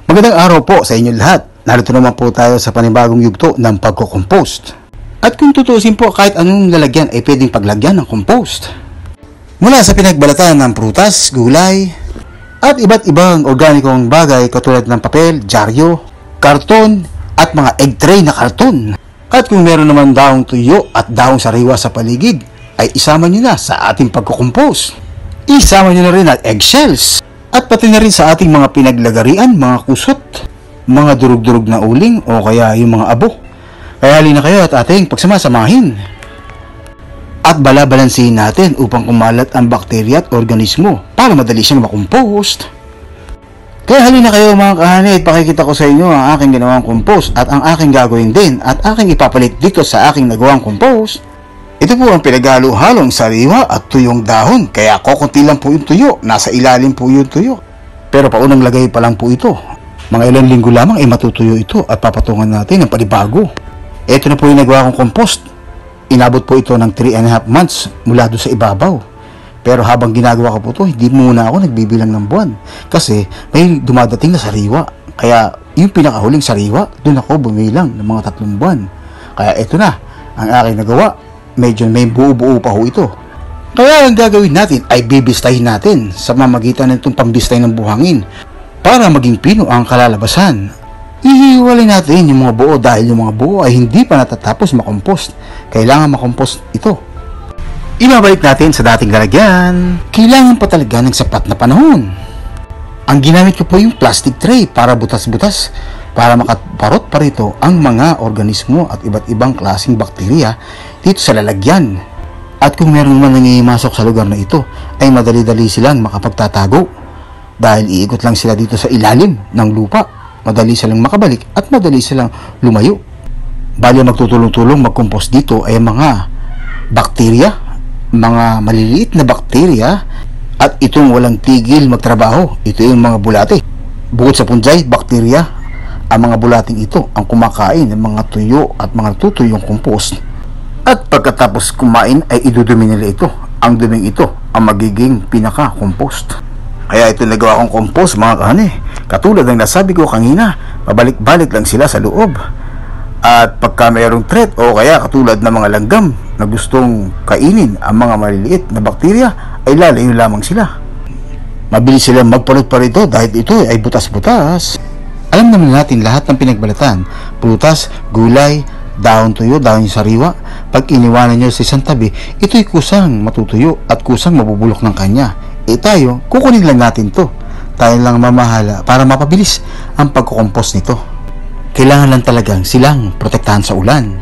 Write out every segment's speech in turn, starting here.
Magandang araw po sa inyo lahat. Narito naman po tayo sa panibagong yugto ng pagko-compost. At kung tutusin po, kahit anong lalagyan ay pwedeng paglagyan ng compost. Mula sa pinagbalatan ng prutas, gulay, at iba't ibang organikong bagay katulad ng papel, dyaryo, karton, at mga egg tray na karton. At kung meron naman daong tuyo at daong sariwa sa paligid, ay isama nyo na sa ating pagko-compost. Isama nyo na rin ang eggshells. At pati na rin sa ating mga pinaglagarian, mga kusot, mga durug-durug na uling o kaya yung mga abo. Kaya halina kayo at ating pagsamasamahin. At balabalansihin natin upang kumalat ang bakterya at organismo para madali siyang makompost. Kaya halina kayo mga kahani at pakikita ko sa inyo ang aking ginawang compost at ang aking gagawin din at aking ipapalit dito sa aking nagawang compost. Ito po ang pinaghalo-halong sariwa at tuyong dahon, kaya kukunti lang po yung tuyo, nasa ilalim po yung tuyo. Pero paunang lagay pa lang po ito. Mga ilang linggo lamang ay matutuyo ito at papatungan natin ng panibago. Ito na po yung nagawa kong compost. Inabot po ito ng 3.5 months mula doon sa ibabaw. Pero habang ginagawa ko po ito, hindi muna ako nagbibilang ng buwan. Kasi may dumadating na sariwa. Kaya yung pinakahuling sariwa, doon ako bumilang ng mga 3 buwan. Kaya ito na ang aking nagawa. Medyo may buo-buo pa ho ito. Kaya ang gagawin natin ay bibistahin natin sa mamagitan ng itong pambistay ng buhangin para maging pino ang kalalabasan. Ihiwalay natin yung mga buo dahil yung mga buo ay hindi pa natatapos makompost. Kailangan makompost ito. Ibabalik natin sa dating lalagyan. Kailangan pa talaga ng sapat na panahon. Ang ginamit ko po yung plastic tray para butas-butas para makaparot pa rito ang mga organismo at iba't ibang klaseng bakterya dito sa lalagyan. At kung meron man nangihimasok sa lugar na ito, ay madali-dali silang makapagtatago dahil iikot lang sila dito sa ilalim ng lupa. Madali silang makabalik at madali silang lumayo. Bali magtutulong-tulong mag-compost dito ay mga bakterya, mga maliliit na bakterya at itong walang tigil magtrabaho. Ito yung mga bulate. Bukod sa fungi, bakterya, ang mga bulating ito ang kumakain ng mga tuyo at mga tutuyong compost. At pagkatapos kumain ay idudumi nila ito. Ang duming ito ang magiging pinaka-compost. Kaya ito nagawa kong compost mga kahane. Katulad ng nasabi ko kanina, pabalik-balik lang sila sa loob. At pagka mayroong threat o kaya katulad ng mga langgam na gustong kainin ang mga maliliit na bakterya, ay lalayo lamang sila. Mabilis silang magpalot pa rito dahil ito ay butas-butas. Alam naman natin lahat ng pinagbalatan, prutas, gulay, dahon tuyo, dahon sariwa, pag iniwanan nyo sa isang tabi, ito'y kusang matutuyo at kusang mabubulok ng kanya. Tayo, kukunin lang natin to. Tayo lang mamahala para mapabilis ang pagkukompos nito. Kailangan lang talagang silang protektahan sa ulan.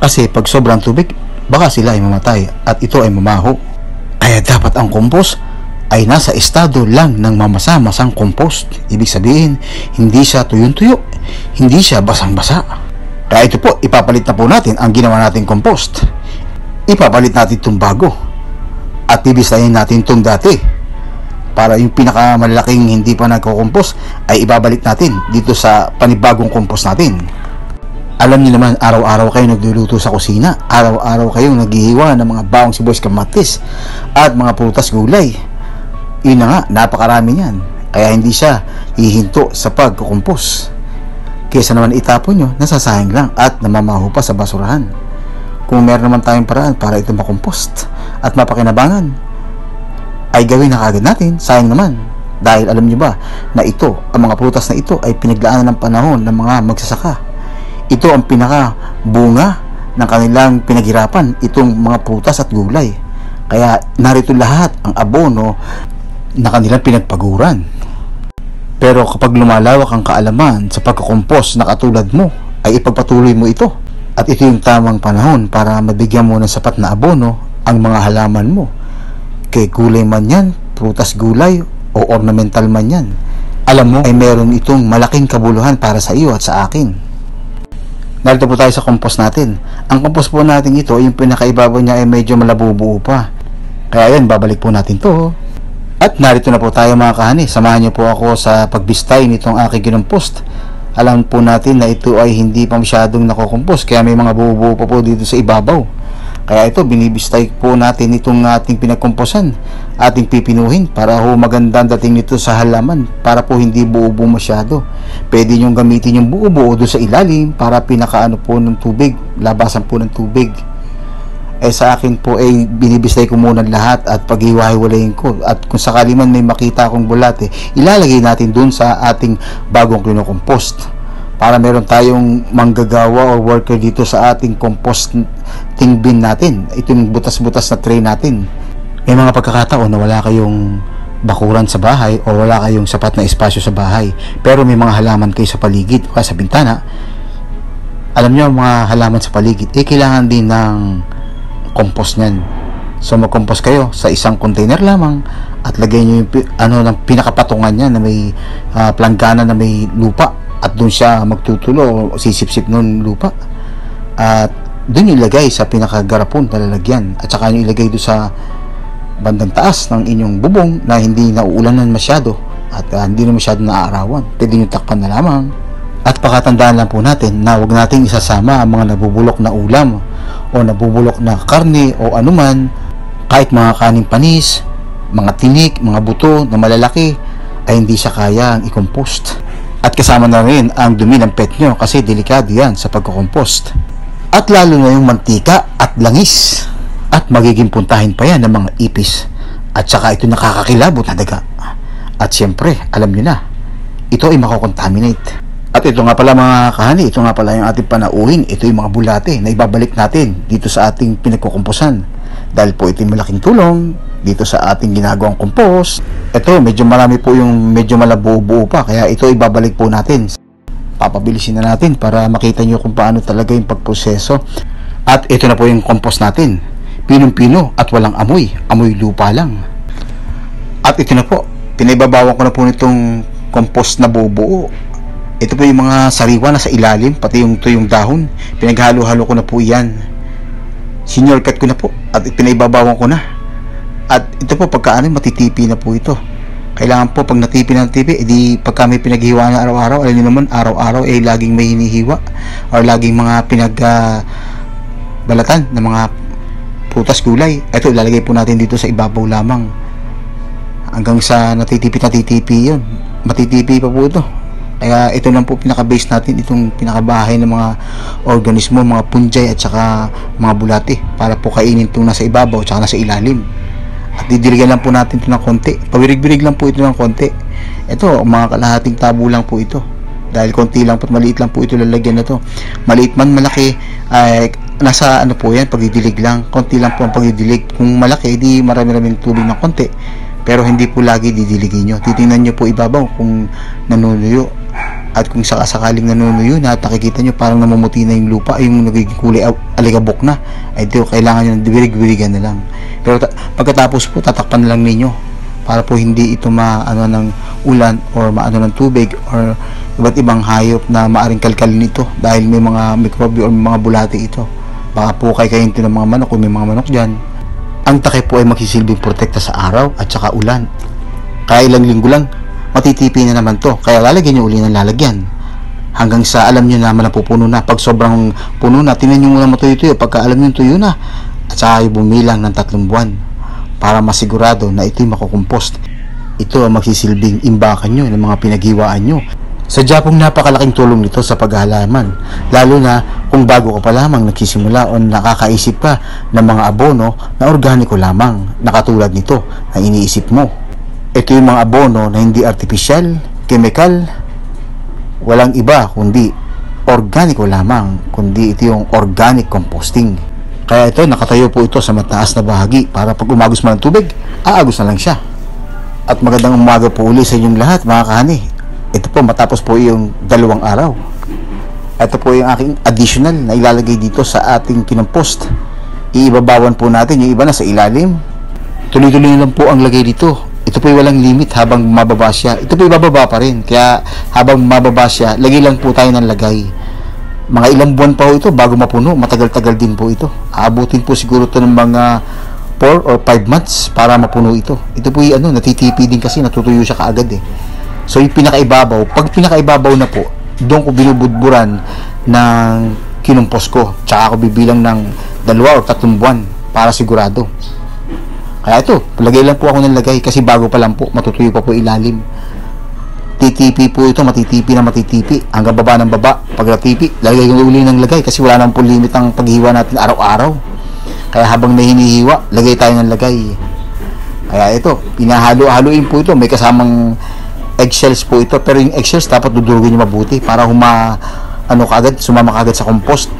Kasi pag sobrang tubig, baka sila ay mamatay at ito ay mamaho. Kaya dapat ang compost ay nasa estado lang ng mamasa-masang compost. Ibig sabihin, hindi siya tuyong-tuyo, hindi siya basang-basa. Kaya ito po, ipapalit na po natin ang ginawa nating compost. Ipapalit natin itong bago. At bibistahin natin itong dati. Para yung pinakamalaking hindi pa nagko-compost ay ibabalik natin dito sa panibagong compost natin. Alam niyo naman, araw-araw kayo nagluluto sa kusina. Araw-araw kayong naghihiwa ng mga bawang sibuyas, kamatis at mga prutas, gulay. Yun na nga, napakarami niyan. Kaya hindi siya hihinto sa pagko-compost. Kaysa naman itapon nyo, nasasayang lang at namamaho pa sa basurahan. Kung meron naman tayong paraan para ito makompost at mapakinabangan, ay gawin na kagad natin. Sayang naman. Dahil alam nyo ba na ito, ang mga prutas na ito ay pinaglaanan ng panahon ng mga magsasaka. Ito ang pinaka bunga ng kanilang pinaghirapan, itong mga prutas at gulay. Kaya narito lahat ang abono na kanilang pinagpaguran. Pero kapag lumalawak ang kaalaman sa pagkakompos na katulad mo, ay ipagpatuloy mo ito. At ito yung tamang panahon para mabigyan mo ng sapat na abono ang mga halaman mo. Kay gulay man yan, prutas gulay o ornamental man yan. Alam mo ay meron itong malaking kabuluhan para sa iyo at sa akin. Narito po tayo sa compost natin. Ang compost po natin ito, yung pinakaibabaw niya ay medyo malabubuo pa. Kaya yan, babalik po natin to. At narito na po tayo mga kahani. Samahan niyo po ako sa pagbistay nitong aking ginompost. Alam po natin na ito ay hindi pa masyadong nakokompos, kaya may mga buo-buo pa po dito sa ibabaw. Kaya ito, binibistay po natin itong ating pinagkomposan, ating pipinuhin para ho maganda dating nito sa halaman, para po hindi buo-buo masyado. Pwede nyo gamitin yung buo-buo doon sa ilalim para pinakaano po ng tubig, labasan po ng tubig. Sa akin po binibistay ko muna lahat at paghiwa-hiwalayin ko, at kung sakali man may makita akong bulate, ilalagay natin doon sa ating bagong kinokompost para meron tayong manggagawa o worker dito sa ating composting bin natin, itong butas-butas na tray natin. May mga pagkakataon na wala kayong bakuran sa bahay o wala kayong sapat na espasyo sa bahay, pero may mga halaman kayo sa paligid o sa bintana. Alam nyo, mga halaman sa paligid kailangan din ng compost nyan. So mag-compost kayo sa isang container lamang at lagay nyo yung ng pinakapatungan nya na may planggana na may lupa, at doon siya magtutulo o sisip-sip nun lupa, at doon ilagay sa pinakagarapon na lalagyan, at saka nyo ilagay doon sa bandang taas ng inyong bubong na hindi nauulanan masyado at hindi na masyado naaarawan. Pwede nyo takpan na lamang. At pakatandaan lang po natin na huwag nating isasama ang mga nabubulok na ulam o nabubulok na karne o anuman, kahit mga kaning panis, mga tinik, mga buto na malalaki, ay hindi siya kayang i-compost. At kasama na rin ang dumi ng pet nyo kasi delikado yan sa pagkukompost. At lalo na yung mantika at langis. At magiging puntahin pa yan ng mga ipis. At saka ito nakakakilabot na daga. At syempre, alam nyo na, ito ay makokontaminate. At ito nga pala mga kahani, ito nga pala yung ating panauhin. Ito yung mga bulate na ibabalik natin dito sa ating pinagkukumpusan. Dahil po ito yung malaking tulong dito sa ating ginagawang compost. Ito, medyo marami po yung medyo malabo-buo pa, kaya ito ibabalik po natin. Papabilisin na natin para makita nyo kung paano talaga yung pagproseso. At ito na po yung compost natin. Pinong-pino at walang amoy. Amoy lupa lang. At ito na po, pinaibabawan ko na po nitong compost na buo-buo. Ito po yung mga sariwa na sa ilalim, pati yung tuyong dahon. Pinaghalo-halo ko na po yan. Senior cut ko na po at pinaibabawan ko na. At ito po, pagkaano, matitipi na po ito. Kailangan po, pag natipi ng tipi, edi pagka may pinaghiwa na araw-araw, alam niyo naman, araw-araw laging may hinihiwa or laging mga balatan ng mga prutas, gulay. Ito, ilalagay po natin dito sa ibabaw lamang hanggang sa natitipi yun. Matitipi pa po ito. Kaya ito lang po pinaka-base natin, itong pinakabahay ng mga organismo, mga punjay at saka mga bulate, para po kainin itong nasa ibabaw at saka nasa ilalim. At didiligan lang po natin ito ng konti, pawirig-wirig lang po ito ng konti. Ito, mga kalahating tabo lang po ito, dahil konti lang po at maliit lang po ito lalagyan na to. Maliit man malaki, ay nasa ano po yan, pagdidilig lang, konti lang po ang pagdidilig. Kung malaki, di marami-raming tubig ng konti, pero hindi po lagi didiligin nyo. Titingnan nyo po ibabaw kung nanunuyo. At kung sakasakaling nanunuyo na nakikita nyo parang namumuti na yung lupa, yung nagiging kulay aligabok na, ay ito, kailangan nyo birig-birigan na lang. Pero pagkatapos po, tatakpan na lang ninyo para po hindi ito maano ng ulan or maano ng tubig or iba't ibang hayop na maaring kalkalin ito, dahil may mga mikrobyo o mga bulate ito. Baka po kayo ito ng mga manok kung may mga manok dyan. Ang takip po ay magsisilbing protekta sa araw at saka ulan. Kaya ilang linggo lang, matitipi na naman to. Kaya lalagyan nyo uli ng lalagyan hanggang sa alam nyo naman na pupuno na. Pag sobrang puno na, tingnan nyo muna matuyo-tuyo. Pagka alam nyo tuyo na, at saka bumilang ng 3 buwan para masigurado na ito'y makukompost. Ito ang magsisilbing imbakan nyo ng mga pinaghiwaan nyo. Sadya pong napakalaking tulong nito sa paghahalaman, lalo na kung bago ka pa lamang nagsisimula o nakakaisip ka ng mga abono na organiko lamang na katulad nito na iniisip mo. Ito yung mga abono na hindi artificial, chemical, walang iba kundi organiko lamang, kundi ito yung organic composting. Kaya ito, nakatayo po ito sa mataas na bahagi para pag umagos man ng tubig, aagos na lang siya. At magandang umaga po uli sa inyong lahat mga kahani. Ito po, matapos po yung 2 araw. Ito po yung aking additional na ilalagay dito sa ating kinompost. Iibabawan po natin yung iba na sa ilalim. Tuloy-tuloy lang po ang lagay dito. Ito po yung walang limit habang mababa siya. Ito po yung bababa pa rin. Kaya habang mababa siya, lagay lang po tayo ng lagay. Mga ilang buwan pa po ito bago mapuno. Matagal-tagal din po ito. Aabutin po siguro ito ng mga 4 or 5 months para mapuno ito. Ito po yung natitipi din kasi natutuyo siya kaagad eh. So yung pinakaibabaw, pag pinakaibabaw na po, doon ko binubudburan ng kinumpos ko. Tsaka ako bibilang ng 2 o 3 buwan para sigurado. Kaya ito, lagay lang po ako ng lagay kasi bago pa lang po, matutuyo pa po ilalim. TTP po ito, matitipi na matitipi hanggang baba ng baba. Pag natipi, lagay ko uli ng lagay kasi wala naman po limit ang paghihiwa natin araw-araw. Kaya habang may hinihiwa, lagay tayo ng lagay. Kaya ito, pinahalo-haloin po ito. May kasamang eggshells po ito, pero yung eggshells dapat dudurugin nyo mabuti para sumama kagad sa compost.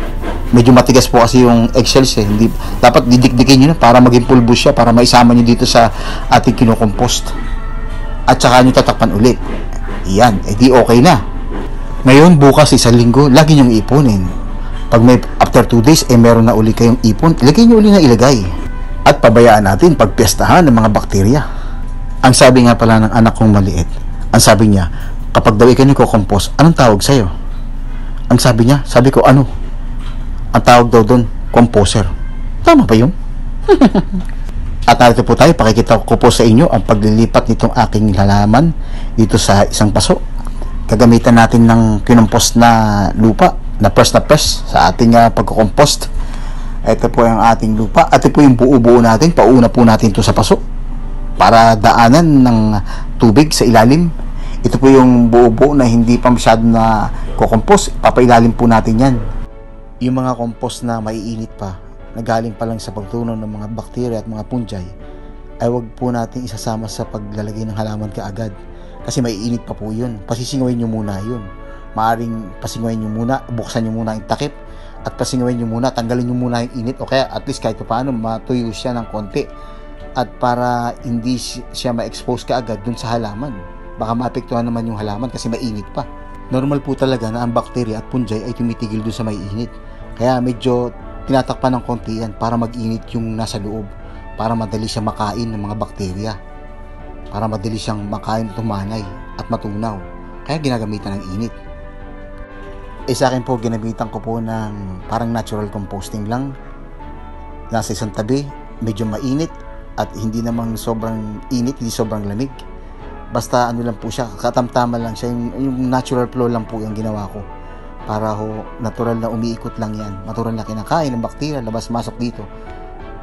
Medyo matigas po kasi yung eggshells hindi, dapat didikdikin nyo na para maging pulbos siya, para maisama nyo dito sa ating kinocompost. At saka nyo tatakpan ulit. Yan, edi okay na. Ngayon, bukas 1 linggo, lagi nyong ipunin. Pag may after 2 days, meron na uli kayong ipon, ilagay nyo uli na ilagay. At pabayaan natin pagpiestahan ng mga bakterya. Ang sabi nga pala ng anak kong maliit, ang sabi niya, kapag daw ikaw niko-compost, anong tawag sa'yo? Ang sabi niya, sabi ko, ano? Ang tawag daw doon, composer. Tama ba yun? At narito po tayo, pakikita ko po sa inyo ang paglilipat nitong aking halaman dito sa isang paso. Gagamitan natin ng kinompost na lupa, na press sa ating pagkukompost. Ito po yung ating lupa. Ito po yung buo-buo natin, pauna po natin ito sa paso para daanan ng tubig sa ilalim. Ito po yung buo-buo na hindi pa masyado na kukompost, papailalim po natin yan. Yung mga compost na maiinit pa, nagaling pa lang sa pagtunaw ng mga bakterya at mga fungi, ay wag po natin isasama sa paglalagay ng halaman kaagad kasi maiinit pa po yun. Pasisingawin nyo muna yun. Maaring pasingawin nyo muna, buksan nyo muna yung takip at pasingawin nyo muna, tanggalin nyo muna yung init o kaya at least kahit paano matuyo siya ng konti at para hindi siya ma-expose kaagad dun sa halaman. Baka maapektuhan naman yung halaman kasi mainit pa. Normal po talaga na ang bakterya at fungi ay tumitigil dun sa maiinit. Kaya medyo tinatakpan ng konti yan para mag-init yung nasa loob, para madali siyang makain ng mga bakterya, para madali siyang makain, tumanay at matunaw. Kaya ginagamitan ng init. Sa akin po, ginamitan ko po ng parang natural composting lang. Nasa isang tabi, medyo mainit at hindi namang sobrang init, hindi sobrang lamig. Basta ano lang po siya, katamtaman lang siya, yung natural flow lang po yung ginawa ko. Para natural na umiikot lang yan, natural na kinakain ng bakterya, labas-masok dito.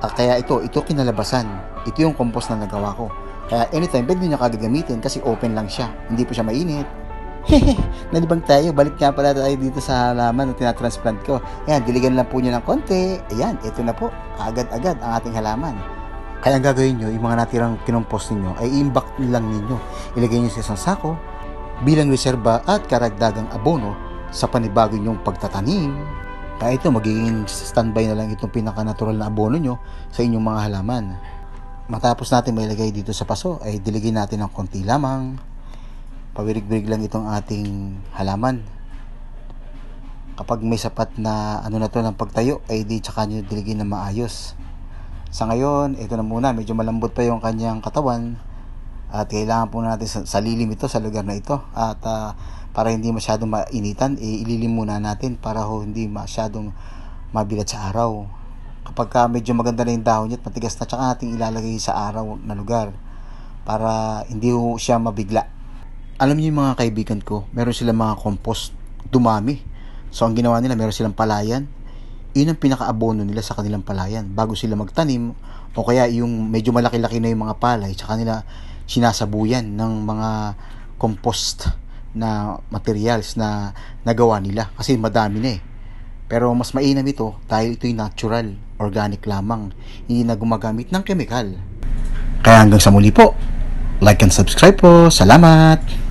Kaya ito kinalabasan. Ito yung compost na nagawa ko. Kaya anytime, pwede nyo kagagamitin kasi open lang siya. Hindi po siya mainit. Nalibang tayo, balik nga pala tayo dito sa halaman na tinatransplant ko. Ayan, diligan lang po nyo ng konti. Ayan, ito na po, agad-agad ang ating halaman. Kaya ang gagawin nyo, yung mga natirang kinompost ninyo, ay i-imbak lang ninyo. Ilagay nyo sa isang sako, bilang reserba at karagdagang abono sa panibago nyong pagtatanim. Kaya ito, magiging standby na lang itong pinaka-natural na abono nyo sa inyong mga halaman. Matapos natin mailagay dito sa paso, ay diligin natin ng konti lamang. Pawirig-wirig lang itong ating halaman. Kapag may sapat na na to ng pagtayo, ay di tsaka nyo diligin na maayos. Sa ngayon, ito na muna, medyo malambot pa yung kanyang katawan at kailangan po natin sa lilim ito, sa lugar na ito, at para hindi masyadong mainitan, ililim muna natin para hindi masyadong mabigat sa araw. Kapag medyo maganda na yung dahon niya at matigas na, tsaka natin ilalagay sa araw na lugar para hindi siya mabigla. Alam niyo yung mga kaibigan ko, meron silang mga compost, dumami. So ang ginawa nila, meron silang palayan. Yun ang pinaka-abono nila sa kanilang palayan bago sila magtanim, o kaya yung medyo malaki-laki na yung mga palay, tsaka nila sinasabuyan ng mga compost na materials na nagawa nila kasi madami na Pero mas mainam ito dahil ito'y natural, organic lamang, hindi na gumagamit ng chemical. Kaya hanggang sa muli po, like and subscribe po. Salamat!